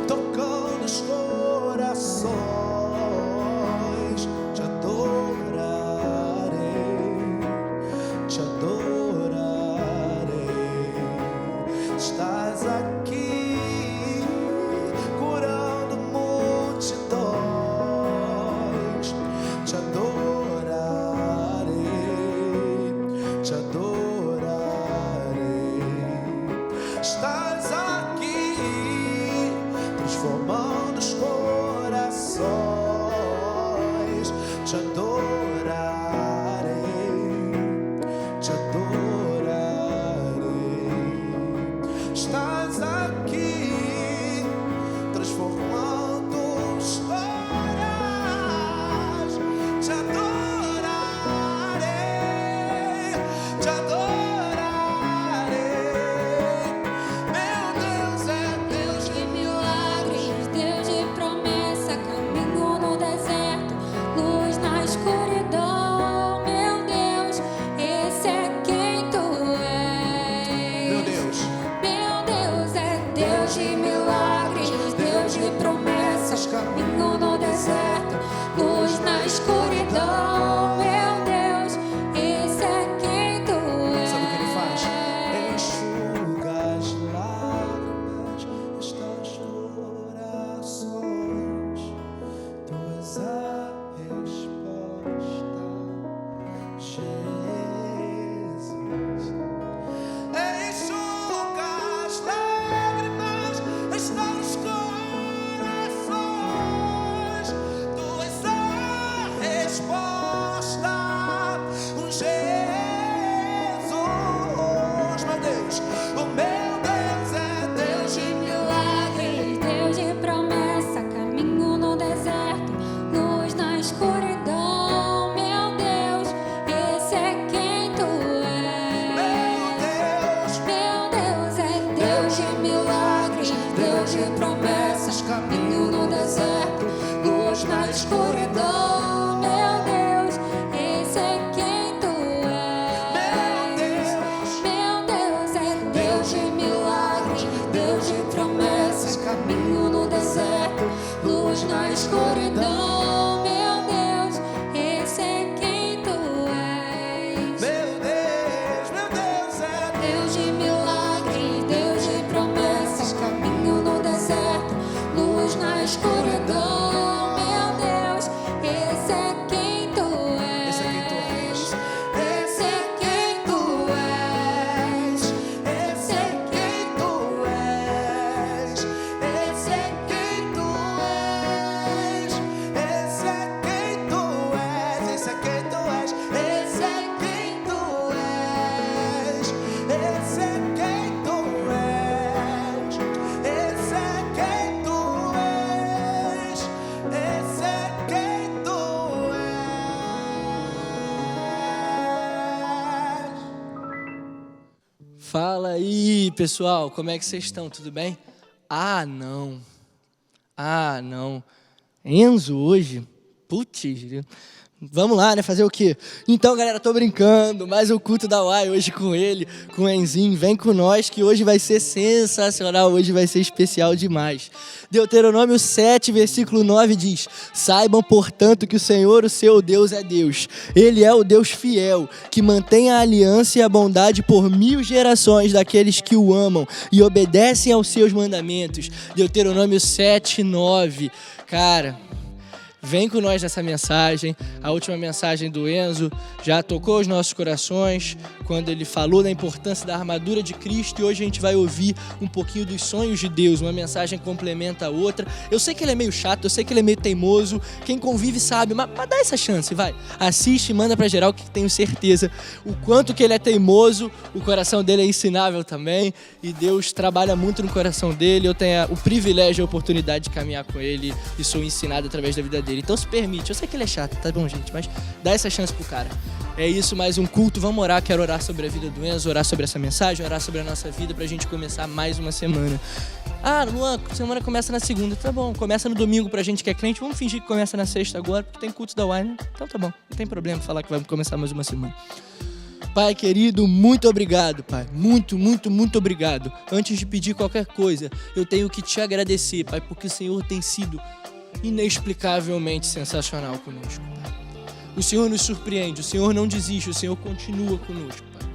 Tocando os corações, te adorarei. Fala aí, pessoal, como é que vocês estão? Tudo bem? Não. Enzo hoje? Putz, vamos lá, né? Fazer o quê? Então, galera, tô brincando. Mais um culto da UAI hoje com ele, com o Enzinho. Vem com nós que hoje vai ser sensacional, hoje vai ser especial demais. Deuteronômio 7, versículo 9 diz: Saibam, portanto, que o Senhor, o seu Deus, é Deus. Ele é o Deus fiel, que mantém a aliança e a bondade por 1000 gerações daqueles que o amam e obedecem aos seus mandamentos. Deuteronômio 7, 9. Cara, vem com nós nessa mensagem. A última mensagem do Enzo já tocou os nossos corações quando ele falou da importância da armadura de Cristo, e hoje a gente vai ouvir um pouquinho dos sonhos de Deus. Uma mensagem complementa a outra. Eu sei que ele é meio chato, eu sei que ele é meio teimoso, quem convive sabe, mas dá essa chance, vai. Assiste e manda pra geral, que tenho certeza o quanto que ele é teimoso. O coração dele é ensinável também, e Deus trabalha muito no coração dele. Eu tenho o privilégio e a oportunidade de caminhar com ele e sou ensinado através da vida dele. Então se permite, eu sei que ele é chato, tá bom, gente, mas dá essa chance pro cara. É isso, mais um culto, vamos orar. Quero orar sobre a vida do Enzo, orar sobre essa mensagem, orar sobre a nossa vida pra gente começar mais uma semana. Luan, a semana começa na segunda, tá bom, começa no domingo pra gente que é crente, vamos fingir que começa na sexta agora, porque tem culto da UAI, né? Então tá bom, não tem problema falar que vai começar mais uma semana. Pai querido, muito obrigado, Pai. Muito obrigado. Antes de pedir qualquer coisa, eu tenho que te agradecer, Pai, porque o Senhor tem sido inexplicavelmente sensacional conosco, Pai. O Senhor nos surpreende, o Senhor não desiste, o Senhor continua conosco, Pai.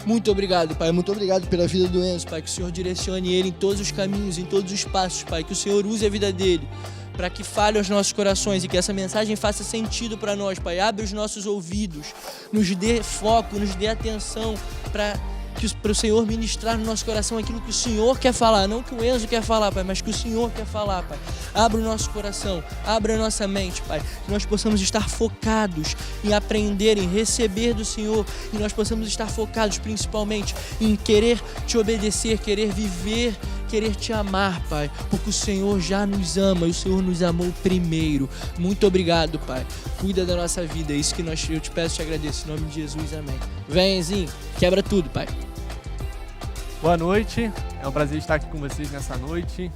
Muito obrigado, Pai. Muito obrigado pela vida do Enzo, Pai. Que o Senhor direcione ele em todos os caminhos, em todos os passos, Pai. Que o Senhor use a vida dele para que fale aos nossos corações e que essa mensagem faça sentido para nós, Pai. Abre os nossos ouvidos, nos dê foco, nos dê atenção para o Senhor ministrar no nosso coração aquilo que o Senhor quer falar, não que o Enzo quer falar, Pai, mas que o Senhor quer falar, Pai. Abra o nosso coração, abra a nossa mente, Pai, que nós possamos estar focados em aprender, em receber do Senhor, e nós possamos estar focados principalmente em querer te obedecer, querer viver, querer te amar, Pai, porque o Senhor já nos ama e o Senhor nos amou primeiro. Muito obrigado, Pai. Cuida da nossa vida, é isso que eu te peço e te agradeço, em nome de Jesus, amém. Vem, Enzinho, quebra tudo, Pai. Boa noite, é um prazer estar aqui com vocês nessa noite.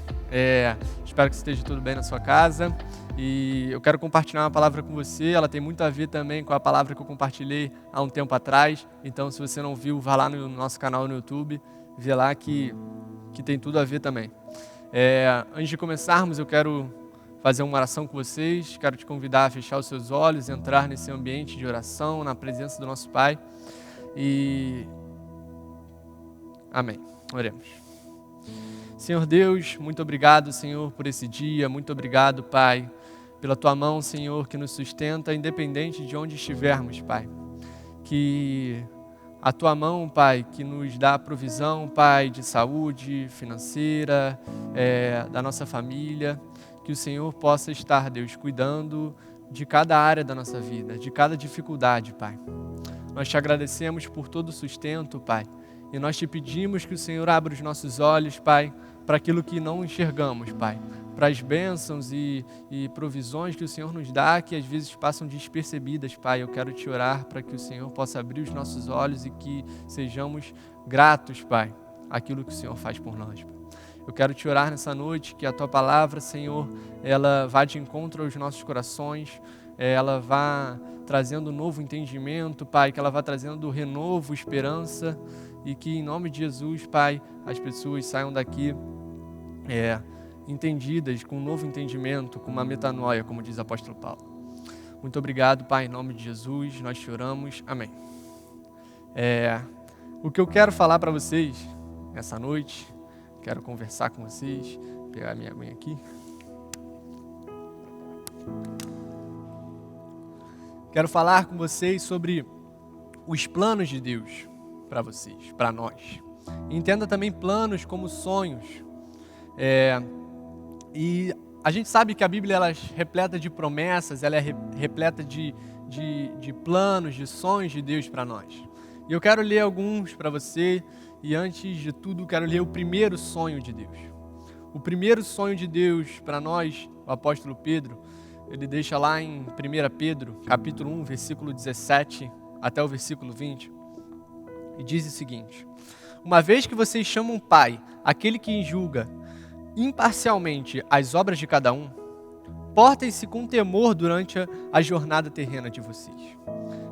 Espero que esteja tudo bem na sua casa. E eu quero compartilhar uma palavra com você, ela tem muito a ver também com a palavra que eu compartilhei há um tempo atrás. Então, se você não viu, vá lá no nosso canal no YouTube, vê lá que tem tudo a ver também. Antes de começarmos, eu quero fazer uma oração com vocês. Quero te convidar a fechar os seus olhos, entrar nesse ambiente de oração, na presença do nosso Pai. Amém. Oremos. Senhor Deus, muito obrigado, Senhor, por esse dia. Muito obrigado, Pai, pela Tua mão, Senhor, que nos sustenta, independente de onde estivermos, Pai. Que a Tua mão, Pai, que nos dá provisão, Pai, de saúde financeira, da nossa família, que o Senhor possa estar, Deus, cuidando de cada área da nossa vida, de cada dificuldade, Pai. Nós te agradecemos por todo o sustento, Pai. E nós te pedimos que o Senhor abra os nossos olhos, Pai, para aquilo que não enxergamos, Pai. Para as bênçãos e provisões que o Senhor nos dá, que às vezes passam despercebidas, Pai. Eu quero te orar para que o Senhor possa abrir os nossos olhos e que sejamos gratos, Pai, àquilo que o Senhor faz por nós, Pai. Eu quero te orar nessa noite, que a Tua palavra, Senhor, ela vá de encontro aos nossos corações, ela vá trazendo um novo entendimento, Pai, que ela vá trazendo renovo, esperança, e que em nome de Jesus, Pai, as pessoas saiam daqui entendidas, com um novo entendimento, com uma metanoia, como diz o apóstolo Paulo. Muito obrigado, Pai, em nome de Jesus, nós te oramos, amém. O que eu quero falar para vocês nessa noite, quero conversar com vocês, pegar minha aguinha aqui. Quero falar com vocês sobre os planos de Deus para vocês, para nós. Entenda também planos como sonhos. E a gente sabe que a Bíblia ela é repleta de promessas, ela é repleta de planos, de sonhos de Deus para nós. E eu quero ler alguns para você, e antes de tudo quero ler o primeiro sonho de Deus. O primeiro sonho de Deus para nós, o apóstolo Pedro, ele deixa lá em 1 Pedro, capítulo 1, versículo 17 até o versículo 20, e diz o seguinte: uma vez que vocês chamam Pai, aquele que julga imparcialmente as obras de cada um, portem-se com temor durante a jornada terrena de vocês.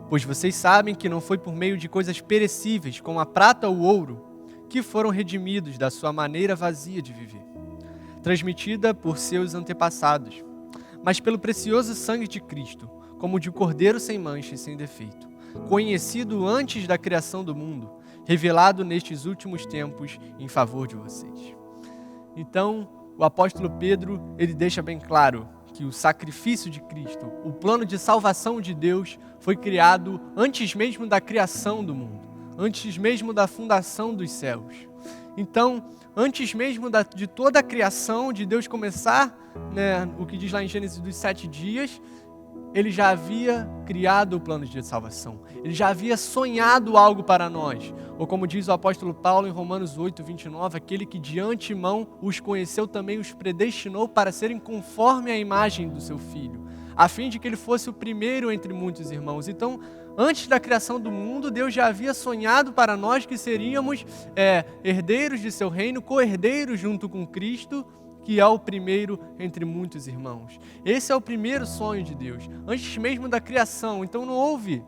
Pois vocês sabem que não foi por meio de coisas perecíveis, como a prata ou o ouro, que foram redimidos da sua maneira vazia de viver, transmitida por seus antepassados, mas pelo precioso sangue de Cristo, como de um cordeiro sem mancha e sem defeito, conhecido antes da criação do mundo, revelado nestes últimos tempos em favor de vocês. Então, o apóstolo Pedro, ele deixa bem claro que o sacrifício de Cristo, o plano de salvação de Deus, foi criado antes mesmo da criação do mundo, antes mesmo da fundação dos céus. Então, antes mesmo de toda a criação, de Deus começar, o que diz lá em Gênesis dos 7 dias, ele já havia criado o plano de salvação. Ele já havia sonhado algo para nós. Ou como diz o apóstolo Paulo em Romanos 8, 29, aquele que de antemão os conheceu também os predestinou para serem conforme a imagem do seu Filho, a fim de que ele fosse o primeiro entre muitos irmãos. Então, antes da criação do mundo, Deus já havia sonhado para nós que seríamos herdeiros de seu reino, co-herdeiros junto com Cristo, que é o primeiro entre muitos irmãos. Esse é o primeiro sonho de Deus, antes mesmo da criação. Então não houve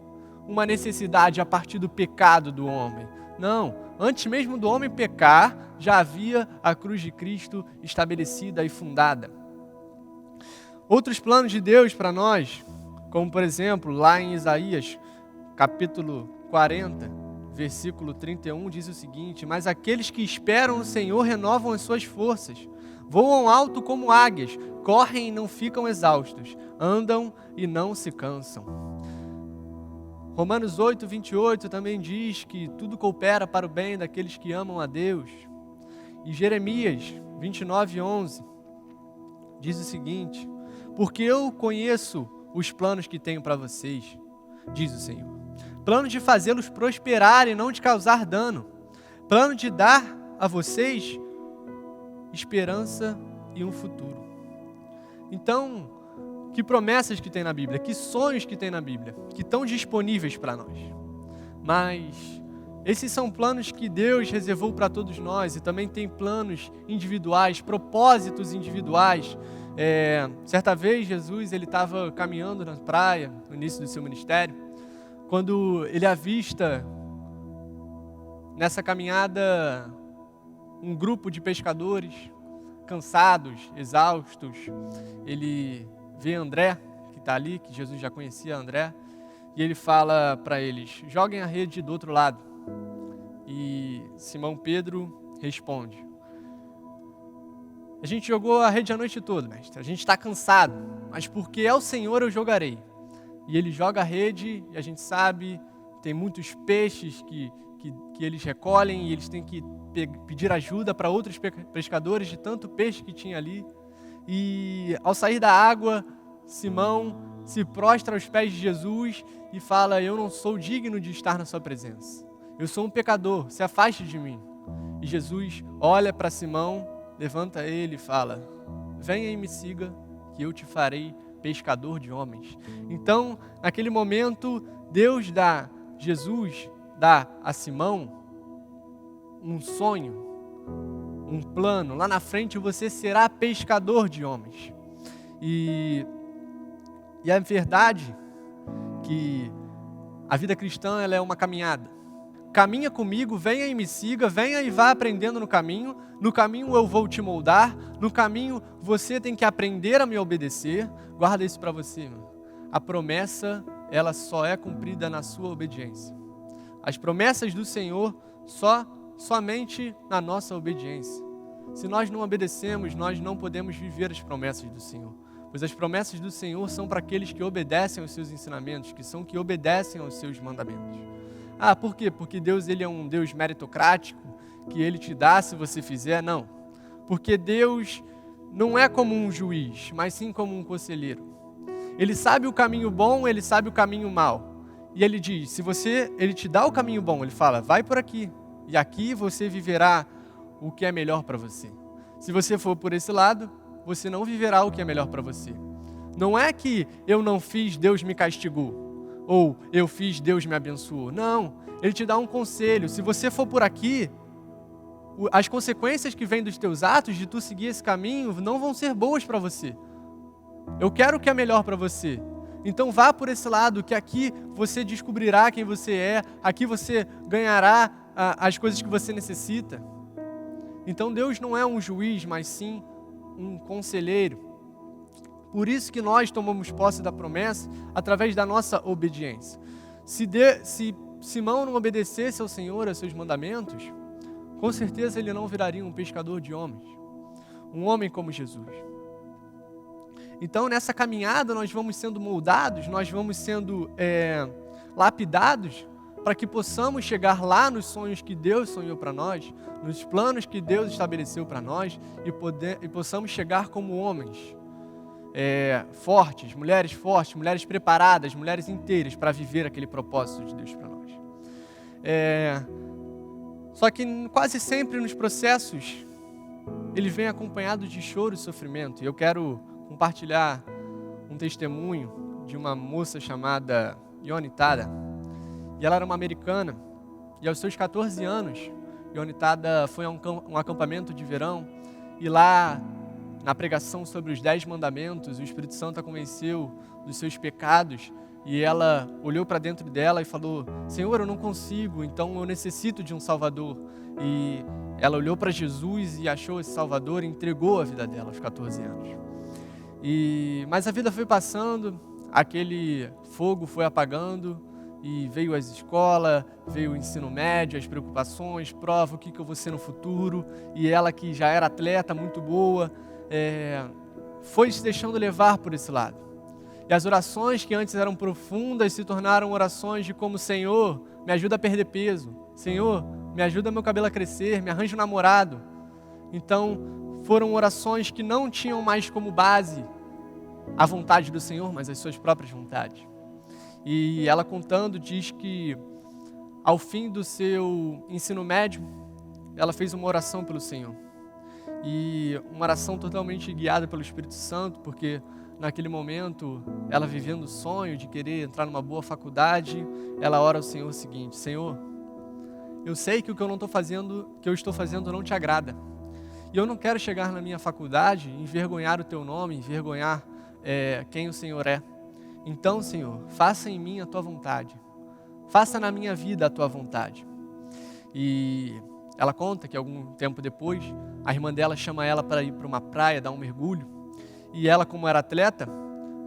uma necessidade a partir do pecado do homem. Não, antes mesmo do homem pecar, já havia a cruz de Cristo estabelecida e fundada. Outros planos de Deus para nós, como por exemplo, lá em Isaías, capítulo 40, versículo 31, diz o seguinte: mas aqueles que esperam no Senhor renovam as suas forças, voam alto como águias, correm e não ficam exaustos, andam e não se cansam. Romanos 8, 28 também diz que tudo coopera para o bem daqueles que amam a Deus. E Jeremias 29, 11 diz o seguinte: porque eu conheço os planos que tenho para vocês, diz o Senhor, plano de fazê-los prosperar e não de causar dano, plano de dar a vocês esperança e um futuro. Então, que promessas que tem na Bíblia, que sonhos que tem na Bíblia, que estão disponíveis para nós. Mas esses são planos que Deus reservou para todos nós, e também tem planos individuais, propósitos individuais. Certa vez Jesus ele estava caminhando na praia, no início do seu ministério, quando ele avista nessa caminhada um grupo de pescadores, cansados, exaustos. Ele vê André, que está ali, que Jesus já conhecia André, e ele fala para eles: joguem a rede do outro lado. E Simão Pedro responde: a gente jogou a rede a noite toda, mestre, a gente está cansado, mas porque é o Senhor eu jogarei. E ele joga a rede, e a gente sabe, tem muitos peixes que eles recolhem, e eles têm que pedir ajuda para outros pescadores de tanto peixe que tinha ali. E ao sair da água, Simão se prostra aos pés de Jesus e fala: eu não sou digno de estar na sua presença, eu sou um pecador, se afaste de mim. E Jesus olha para Simão, levanta ele e fala: venha e me siga, que eu te farei pescador de homens. Então, naquele momento, Jesus dá a Simão um sonho, um plano. Lá na frente você será pescador de homens. E é verdade que a vida cristã ela é uma caminhada. Caminha comigo, venha e me siga, venha e vá aprendendo no caminho. No caminho eu vou te moldar, no caminho você tem que aprender a me obedecer. Guarda isso para você, irmão. A promessa, ela só é cumprida na sua obediência. As promessas do Senhor somente na nossa obediência. Se nós não obedecemos, nós não podemos viver as promessas do Senhor. Pois as promessas do Senhor são para aqueles que obedecem aos seus ensinamentos, que obedecem aos seus mandamentos. Ah, por quê? Porque Deus ele é um Deus meritocrático, que Ele te dá se você fizer? Não. Porque Deus não é como um juiz, mas sim como um conselheiro. Ele sabe o caminho bom, Ele sabe o caminho mau. E Ele diz, Ele te dá o caminho bom, Ele fala, vai por aqui. E aqui você viverá o que é melhor para você. Se você for por esse lado, você não viverá o que é melhor para você. Não é que eu não fiz, Deus me castigou. Ou eu fiz, Deus me abençoou. Não, Ele te dá um conselho. Se você for por aqui, as consequências que vêm dos teus atos, de tu seguir esse caminho, não vão ser boas para você. Eu quero o que é melhor para você. Então vá por esse lado, que aqui você descobrirá quem você é, aqui você ganhará as coisas que você necessita. Então Deus não é um juiz, mas sim um conselheiro. Por isso que nós tomamos posse da promessa através da nossa obediência. Se Simão não obedecesse ao Senhor, aos seus mandamentos, com certeza ele não viraria um pescador de homens, um homem como Jesus. Então, nessa caminhada, nós vamos sendo moldados, nós vamos sendo lapidados, para que possamos chegar lá nos sonhos que Deus sonhou para nós, nos planos que Deus estabeleceu para nós, e possamos chegar como homens fortes, mulheres preparadas, mulheres inteiras para viver aquele propósito de Deus para nós. Só que quase sempre nos processos, ele vem acompanhado de choro e sofrimento. E eu quero compartilhar um testemunho de uma moça chamada Yoni Tada. E ela era uma americana. E aos seus 14 anos, Yoni Tada foi a um acampamento de verão. E lá, na pregação sobre os 10 mandamentos, o Espírito Santo a convenceu dos seus pecados. E ela olhou para dentro dela e falou: Senhor, eu não consigo, então eu necessito de um Salvador. E ela olhou para Jesus e achou esse Salvador e entregou a vida dela aos 14 anos. Mas a vida foi passando, aquele fogo foi apagando, e veio as escolas, veio o ensino médio, as preocupações, prova, o que eu vou ser no futuro. E ela, que já era atleta, muito boa, foi se deixando levar por esse lado. E as orações que antes eram profundas se tornaram orações de como: Senhor, me ajuda a perder peso. Senhor, me ajuda meu cabelo a crescer, me arranja um namorado. Então, foram orações que não tinham mais como base a vontade do Senhor, mas as suas próprias vontades. E ela contando, diz que ao fim do seu ensino médio, ela fez uma oração pelo Senhor. E uma oração totalmente guiada pelo Espírito Santo, porque naquele momento, ela vivendo o sonho de querer entrar numa boa faculdade, ela ora ao Senhor o seguinte: Senhor, eu sei que o que eu estou fazendo não te agrada. E eu não quero chegar na minha faculdade e envergonhar o teu nome, envergonhar quem o Senhor é. Então, Senhor, faça em mim a tua vontade. Faça na minha vida a tua vontade. E ela conta que algum tempo depois, a irmã dela chama ela para ir para uma praia, dar um mergulho. E ela, como era atleta,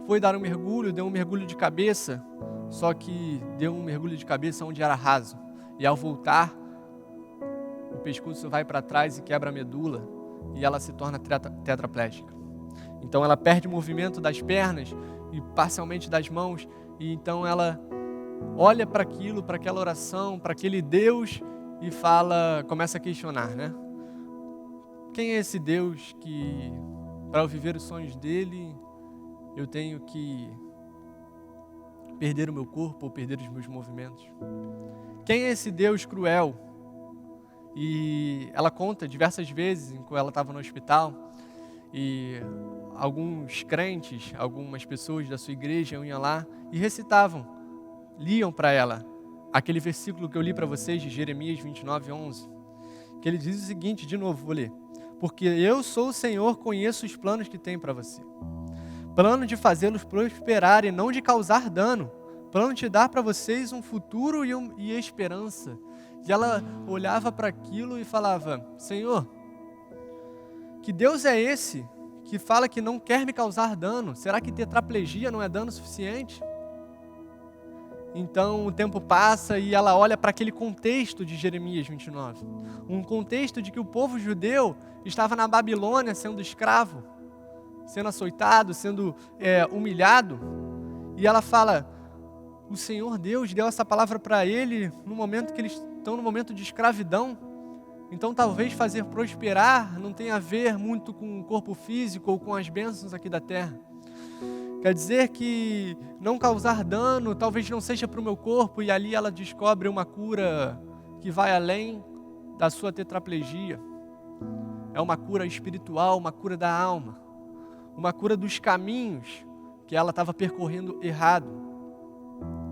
foi dar um mergulho, deu um mergulho de cabeça, só que deu um mergulho de cabeça onde era raso. E ao voltar, o pescoço vai para trás e quebra a medula, e ela se torna tetraplégica. Então ela perde o movimento das pernas e parcialmente das mãos, e então ela olha para aquilo, para aquela oração, para aquele Deus, e começa a questionar, né? Quem é esse Deus que, para eu viver os sonhos dele, eu tenho que perder o meu corpo ou perder os meus movimentos? Quem é esse Deus cruel? E ela conta diversas vezes, enquanto ela estava no hospital, e alguns crentes, algumas pessoas da sua igreja iam lá e recitavam, liam para ela aquele versículo que eu li para vocês de Jeremias 29:11, que ele diz o seguinte, de novo, vou ler: porque eu sou o Senhor, conheço os planos que tenho para você. Plano de fazê-los prosperar e não de causar dano. Plano de dar para vocês um futuro e esperança. E ela olhava para aquilo e falava: Senhor, que Deus é esse que fala que não quer me causar dano? Será que tetraplegia não é dano suficiente? Então o tempo passa e ela olha para aquele contexto de Jeremias 29. Um contexto de que o povo judeu estava na Babilônia sendo escravo, sendo açoitado, sendo humilhado. E ela fala: o Senhor Deus deu essa palavra para ele no momento que eles estão no momento de escravidão. Então talvez fazer prosperar não tenha a ver muito com o corpo físico ou com as bênçãos aqui da terra. Quer dizer que não causar dano talvez não seja para o meu corpo, e ali ela descobre uma cura que vai além da sua tetraplegia. É uma cura espiritual, uma cura da alma, uma cura dos caminhos que ela estava percorrendo errado.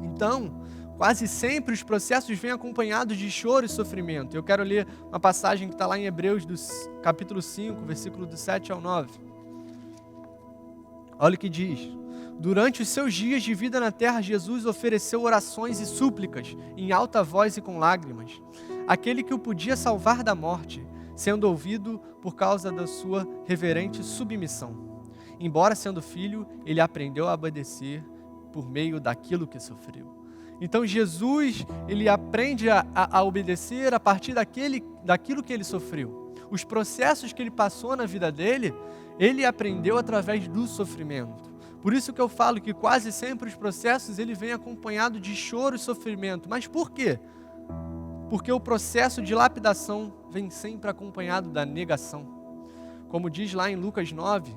Então, quase sempre os processos vêm acompanhados de choro e sofrimento. Eu quero ler uma passagem que está lá em Hebreus, capítulo 5, versículo do 7 ao 9. Olha o que diz. Durante os seus dias de vida na terra, Jesus ofereceu orações e súplicas, em alta voz e com lágrimas, àquele que o podia salvar da morte, sendo ouvido por causa da sua reverente submissão. Embora sendo filho, ele aprendeu a obedecer por meio daquilo que sofreu. Então Jesus, ele aprende a obedecer a partir daquilo que ele sofreu. Os processos que ele passou na vida dele, ele aprendeu através do sofrimento. Por isso que eu falo que quase sempre os processos ele vem acompanhado de choro e sofrimento. Mas por quê? Porque o processo de lapidação vem sempre acompanhado da negação. Como diz lá em Lucas 9,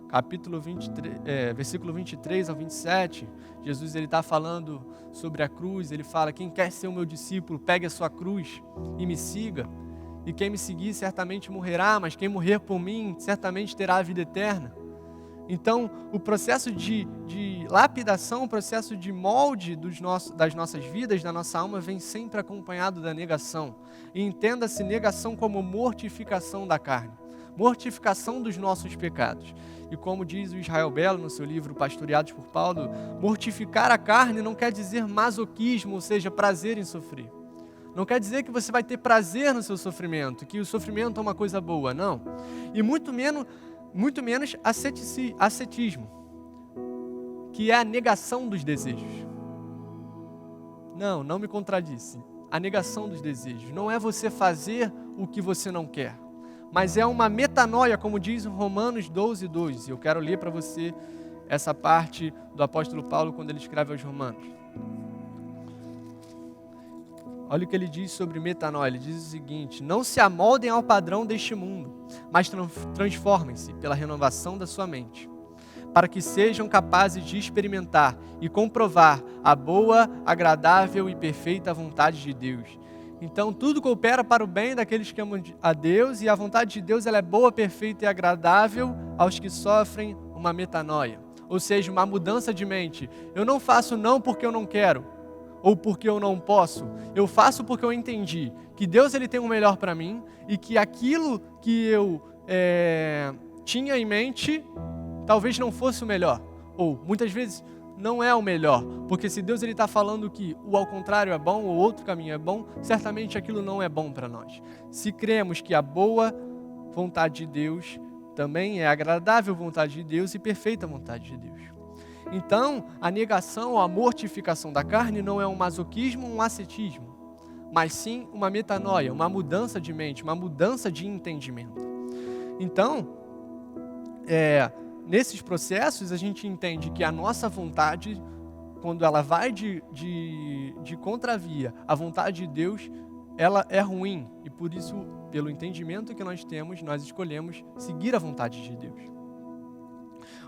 capítulo 23, versículo 23 ao 27, Jesus está falando sobre a cruz. Ele fala: quem quer ser o meu discípulo, pegue a sua cruz e me siga. E quem me seguir certamente morrerá, mas quem morrer por mim certamente terá a vida eterna. Então, o processo de lapidação, o processo de molde das nossas vidas, da nossa alma, vem sempre acompanhado da negação. E entenda-se negação como mortificação da carne, mortificação dos nossos pecados. E como diz o Israel Belo no seu livro Pastoreados por Paulo, mortificar a carne não quer dizer masoquismo, ou seja, prazer em sofrer. Não quer dizer que você vai ter prazer no seu sofrimento, que o sofrimento é uma coisa boa, não. E muito menos ascetismo, que é a negação dos desejos. Não me contradisse. A negação dos desejos não é você fazer o que você não quer, mas é uma metanoia, como diz em Romanos 12, 2. E eu quero ler para você essa parte do apóstolo Paulo quando ele escreve aos Romanos. Olha o que ele diz sobre metanoia. Ele diz o seguinte: não se amoldem ao padrão deste mundo, mas transformem-se pela renovação da sua mente, para que sejam capazes de experimentar e comprovar a boa, agradável e perfeita vontade de Deus. Então tudo coopera para o bem daqueles que amam a Deus, e a vontade de Deus ela é boa, perfeita e agradável aos que sofrem uma metanoia, ou seja, uma mudança de mente. Eu não faço não porque eu não quero, ou porque eu não posso. Eu faço porque eu entendi que Deus ele tem o melhor para mim e que aquilo que eu tinha em mente talvez não fosse o melhor. Ou, muitas vezes, não é o melhor. Porque se Deus está falando que o ao contrário é bom, ou outro caminho é bom, certamente aquilo não é bom para nós. Se cremos que a boa vontade de Deus também é a agradável vontade de Deus e perfeita vontade de Deus. Então, a negação ou a mortificação da carne não é um masoquismo, um ascetismo, mas sim uma metanoia, uma mudança de mente, uma mudança de entendimento. Então, nesses processos, a gente entende que a nossa vontade, quando ela vai de contravia à vontade de Deus, ela é ruim. E por isso, pelo entendimento que nós temos, nós escolhemos seguir a vontade de Deus.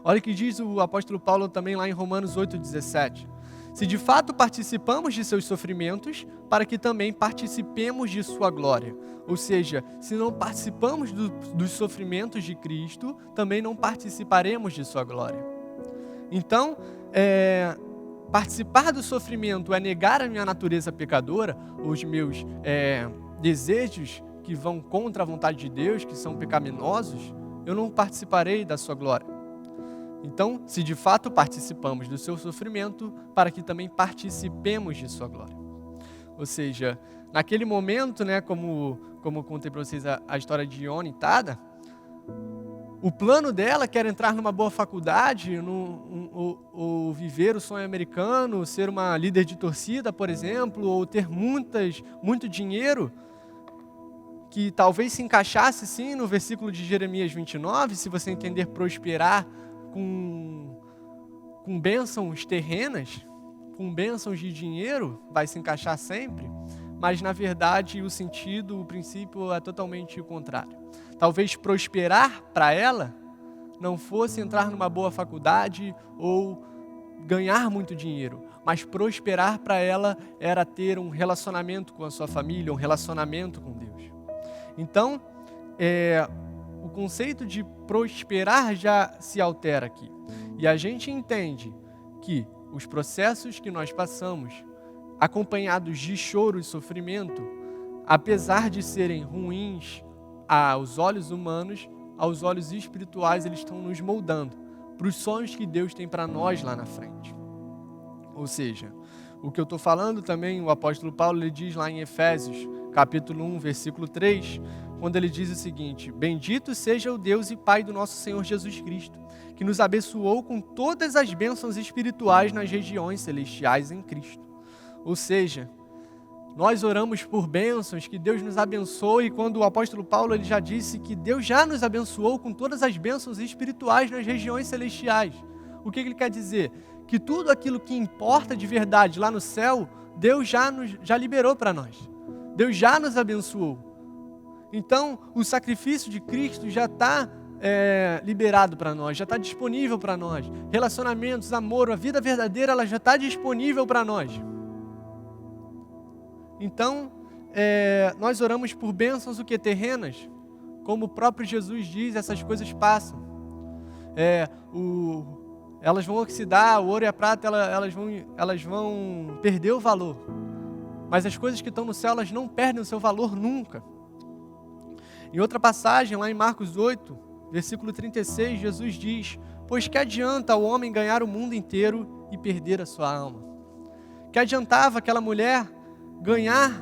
Olha o que diz o apóstolo Paulo também lá em Romanos 8,17. Se de fato participamos de seus sofrimentos, para que também participemos de sua glória. Ou seja, se não participamos dos sofrimentos de Cristo, também não participaremos de sua glória. Então, participar do sofrimento é negar a minha natureza pecadora, os meus desejos que vão contra a vontade de Deus, que são pecaminosos, eu não participarei da sua glória. Então, se de fato participamos do seu sofrimento, para que também participemos de sua glória. Ou seja, naquele momento, como eu contei para vocês a história de Ione e Tada, o plano dela que era entrar numa boa faculdade, ou viver o sonho americano, ser uma líder de torcida, por exemplo, ou ter muito dinheiro, que talvez se encaixasse sim no versículo de Jeremias 29, se você entender prosperar com bênçãos terrenas, com bênçãos de dinheiro, vai se encaixar sempre, mas na verdade o sentido, o princípio é totalmente o contrário. Talvez prosperar para ela não fosse entrar numa boa faculdade ou ganhar muito dinheiro, mas prosperar para ela era ter um relacionamento com a sua família, um relacionamento com Deus. Então, o conceito de prosperar já se altera aqui. E a gente entende que os processos que nós passamos, acompanhados de choro e sofrimento, apesar de serem ruins aos olhos humanos, aos olhos espirituais eles estão nos moldando para os sonhos que Deus tem para nós lá na frente. Ou seja, o que eu estou falando também, o apóstolo Paulo ele diz lá em Efésios, capítulo 1, versículo 3, quando ele diz o seguinte: bendito seja o Deus e Pai do nosso Senhor Jesus Cristo, que nos abençoou com todas as bênçãos espirituais nas regiões celestiais em Cristo. Ou seja, nós oramos por bênçãos, que Deus nos abençoe, e quando o apóstolo Paulo ele já disse que Deus já nos abençoou com todas as bênçãos espirituais nas regiões celestiais. O que ele quer dizer? Que tudo aquilo que importa de verdade lá no céu, Deus já liberou para nós. Deus já nos abençoou. Então, o sacrifício de Cristo já está liberado para nós, já está disponível para nós. Relacionamentos, amor, a vida verdadeira, ela já está disponível para nós. Então, nós oramos por bênçãos o que terrenas, como o próprio Jesus diz, essas coisas passam. Elas vão oxidar, o ouro e a prata, elas vão perder o valor. Mas as coisas que estão no céu, elas não perdem o seu valor nunca. Em outra passagem, lá em Marcos 8, versículo 36, Jesus diz: pois que adianta o homem ganhar o mundo inteiro e perder a sua alma? Que adiantava aquela mulher ganhar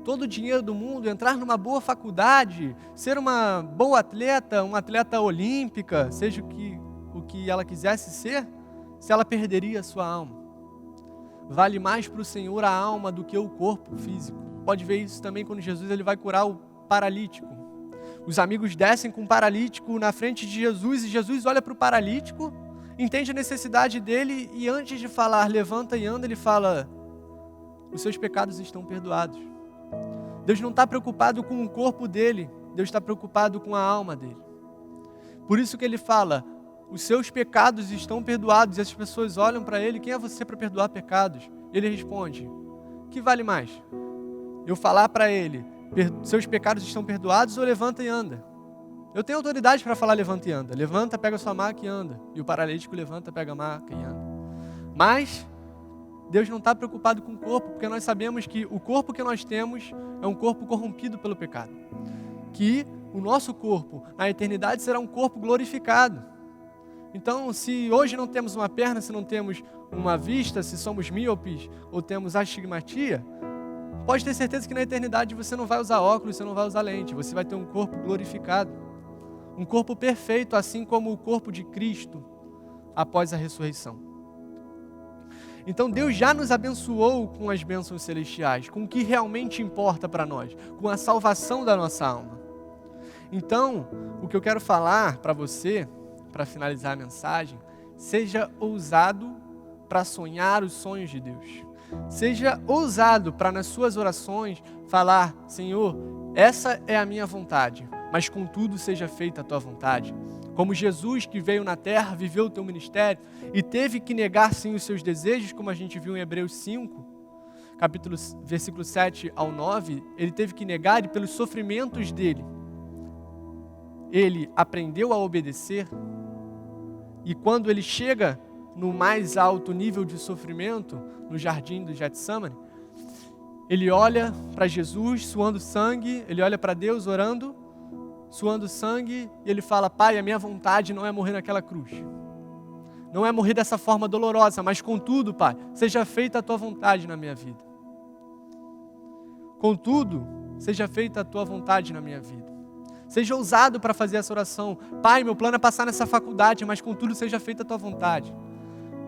todo o dinheiro do mundo, entrar numa boa faculdade, ser uma boa atleta, uma atleta olímpica, seja o que ela quisesse ser, se ela perderia a sua alma? Vale mais para o Senhor a alma do que o corpo físico. Pode ver isso também quando Jesus ele vai curar o paralítico. Os amigos descem com o paralítico na frente de Jesus, e Jesus olha para o paralítico, entende a necessidade dele, e antes de falar levanta e anda, ele fala: os seus pecados estão perdoados. Deus não está preocupado com o corpo dele, Deus está preocupado com a alma dele. Por isso que ele fala: os seus pecados estão perdoados. E as pessoas olham para ele: quem é você para perdoar pecados? Ele responde: que vale mais? Eu falar para ele: seus pecados estão perdoados, ou levanta e anda? Eu tenho autoridade para falar levanta e anda. Levanta, pega a sua maca e anda. E o paralítico levanta, pega a maca e anda. Mas Deus não está preocupado com o corpo, porque nós sabemos que o corpo que nós temos é um corpo corrompido pelo pecado. Que o nosso corpo, na eternidade, será um corpo glorificado. Então, se hoje não temos uma perna, se não temos uma vista, se somos míopes ou temos astigmatia, pode ter certeza que na eternidade você não vai usar óculos, você não vai usar lente, você vai ter um corpo glorificado. Um corpo perfeito, assim como o corpo de Cristo após a ressurreição. Então Deus já nos abençoou com as bênçãos celestiais, com o que realmente importa para nós, com a salvação da nossa alma. Então, o que eu quero falar para você, para finalizar a mensagem, seja ousado para sonhar os sonhos de Deus. Seja ousado para nas suas orações falar: Senhor, essa é a minha vontade, mas contudo seja feita a tua vontade. Como Jesus, que veio na terra, viveu o teu ministério e teve que negar sim os seus desejos, como a gente viu em Hebreus 5, versículo 7 ao 9, ele teve que negar, e pelos sofrimentos dele, ele aprendeu a obedecer. E quando ele chega no mais alto nível de sofrimento, no jardim do Getsemane, ele olha para Jesus suando sangue, ele olha para Deus orando, suando sangue, e ele fala: Pai, a minha vontade não é morrer naquela cruz, não é morrer dessa forma dolorosa, mas contudo, Pai, seja feita a tua vontade na minha vida. Contudo, seja feita a tua vontade na minha vida. Seja ousado para fazer essa oração: Pai, meu plano é passar nessa faculdade, mas contudo seja feita a tua vontade.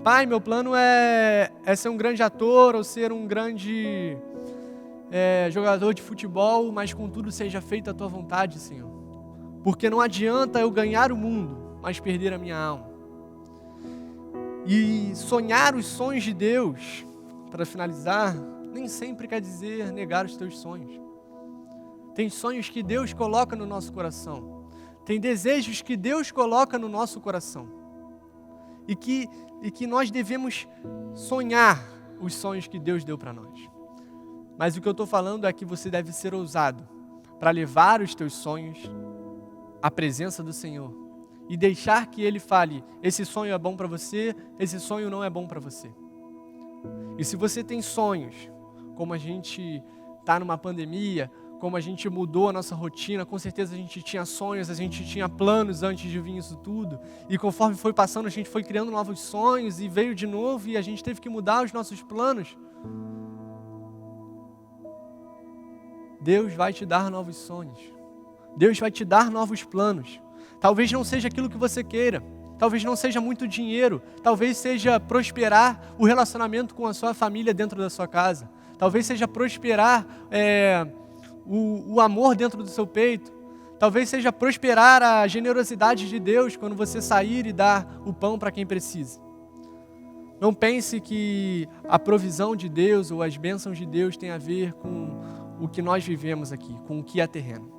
Pai, meu plano é ser um grande ator ou ser um grande jogador de futebol, mas contudo seja feita a tua vontade, Senhor. Porque não adianta eu ganhar o mundo, mas perder a minha alma. E sonhar os sonhos de Deus, para finalizar, nem sempre quer dizer negar os teus sonhos. Tem sonhos que Deus coloca no nosso coração. Tem desejos que Deus coloca no nosso coração. E que nós devemos sonhar os sonhos que Deus deu para nós. Mas o que eu estou falando é que você deve ser ousado para levar os teus sonhos à presença do Senhor e deixar que Ele fale: esse sonho é bom para você, esse sonho não é bom para você. E se você tem sonhos, como a gente está numa pandemia, como a gente mudou a nossa rotina, com certeza a gente tinha sonhos, a gente tinha planos antes de vir isso tudo, e conforme foi passando a gente foi criando novos sonhos e veio de novo e a gente teve que mudar os nossos planos. Deus vai te dar novos sonhos, Deus vai te dar novos planos. Talvez não seja aquilo que você queira, talvez não seja muito dinheiro, talvez seja prosperar o relacionamento com a sua família dentro da sua casa, talvez seja prosperar o amor dentro do seu peito, talvez seja prosperar a generosidade de Deus quando você sair e dar o pão para quem precisa. Não pense que a provisão de Deus ou as bênçãos de Deus tem a ver com o que nós vivemos aqui, com o que é terreno.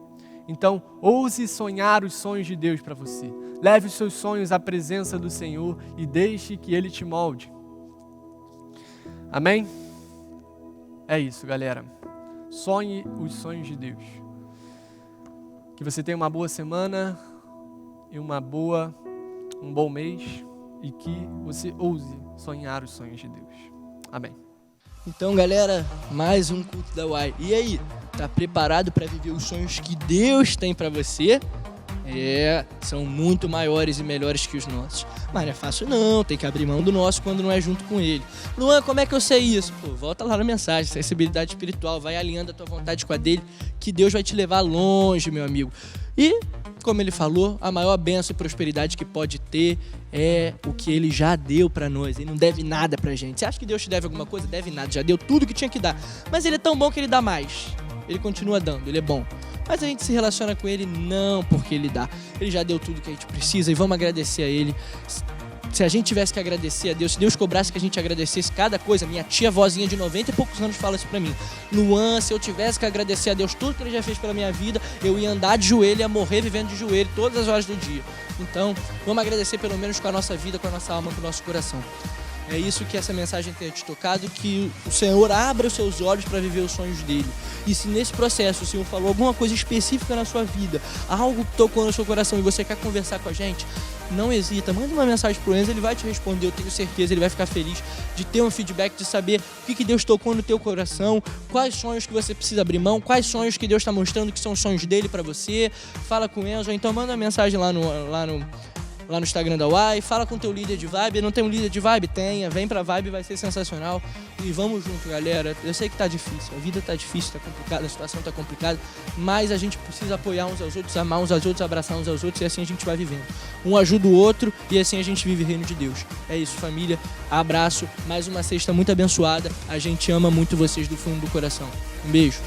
Então, ouse sonhar os sonhos de Deus para você. Leve os seus sonhos à presença do Senhor e deixe que Ele te molde. Amém? É isso, galera. Sonhe os sonhos de Deus. Que você tenha uma boa semana e um bom mês e que você ouse sonhar os sonhos de Deus. Amém. Então, galera, mais um culto da UAI. E aí, tá preparado para viver os sonhos que Deus tem para você? São muito maiores e melhores que os nossos. Mas não é fácil não, tem que abrir mão do nosso quando não é junto com ele. Luan, como é que eu sei isso? Pô, volta lá na mensagem, sensibilidade espiritual, vai alinhando a tua vontade com a dele, que Deus vai te levar longe, meu amigo. E, como ele falou, a maior bênção e prosperidade que pode ter é o que ele já deu pra nós. Ele não deve nada pra gente. Você acha que Deus te deve alguma coisa? Deve nada, já deu tudo que tinha que dar. Mas ele é tão bom que ele dá mais. Ele continua dando, ele é bom. Mas a gente se relaciona com ele não porque ele dá. Ele já deu tudo que a gente precisa e vamos agradecer a ele. Se a gente tivesse que agradecer a Deus, se Deus cobrasse que a gente agradecesse cada coisa, minha tia vozinha de 90 e poucos anos fala isso pra mim. Luan, se eu tivesse que agradecer a Deus tudo que ele já fez pela minha vida, eu ia andar de joelho, ia morrer vivendo de joelho todas as horas do dia. Então, vamos agradecer pelo menos com a nossa vida, com a nossa alma, com o nosso coração. É isso que essa mensagem tenha te tocado, que o Senhor abra os seus olhos para viver os sonhos dele. E se nesse processo o Senhor falou alguma coisa específica na sua vida, algo que tocou no seu coração e você quer conversar com a gente, não hesita, manda uma mensagem pro Enzo, ele vai te responder, eu tenho certeza, ele vai ficar feliz de ter um feedback, de saber o que Deus tocou no teu coração, quais sonhos que você precisa abrir mão, quais sonhos que Deus está mostrando que são os sonhos dele para você. Fala com o Enzo, então manda uma mensagem lá no Instagram da UAI, fala com o teu líder de vibe. Não tem um líder de vibe? Tenha, vem pra vibe, vai ser sensacional. E vamos junto, galera. Eu sei que tá difícil, a vida tá difícil, tá complicada, a situação tá complicada, mas a gente precisa apoiar uns aos outros, amar uns aos outros, abraçar uns aos outros, e assim a gente vai vivendo. Um ajuda o outro e assim a gente vive o reino de Deus. É isso, família. Abraço, mais uma sexta muito abençoada. A gente ama muito vocês do fundo do coração. Um beijo.